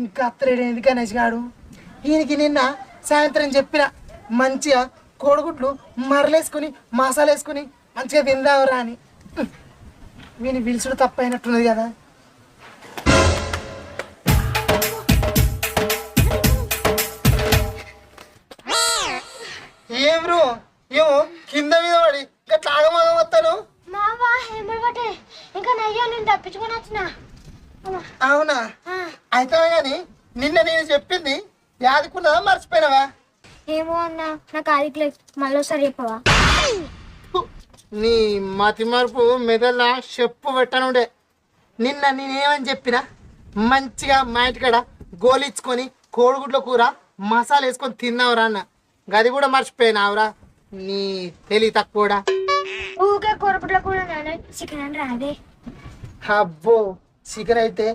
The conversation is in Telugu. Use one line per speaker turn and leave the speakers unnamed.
ఇంకా అత్తలేడు ఎందుకు గణేష్ గాడు. ఈయనకి నిన్న సాయంత్రం చెప్పిన మంచిగా కోడిగుడ్లు మరలేసుకుని మసాలా వేసుకుని మంచిగా తిందావురా అని. వీని పిలుచుడు తప్పైనట్టున్నది కదా. ఏం బ్రో ఏమో కింద మీద పడి ఇంకా తాగమగం వస్తాను.
ఇంకా నయ్యో నేను తప్పించుకొని వచ్చిన.
అవునా అయితే కానీ నిన్న నేను చెప్పింది యాదుకున్నదా మర్చిపోయినావా?
ఏమో అన్నా నాకు ఆదికలేదు, మళ్ళీసారి చెప్పవా?
నీ మతి మార్పు మెదళ్ళ చెప్పు పెట్టనుండే. నిన్న నేనేమని చెప్పినా మంచిగా మా ఇంటికాడ గోలిచ్చుకొని కోడిగుడ్ల కూర మసాలా వేసుకొని తిన్నావురా అన్న. గది కూడా మర్చిపోయినావురా నీ తెలివి తక్కువడా.
ఊకే కూరపుట్ల కూడా చికెన్ అని రాదే.
అబ్బో చికెన్ అయితే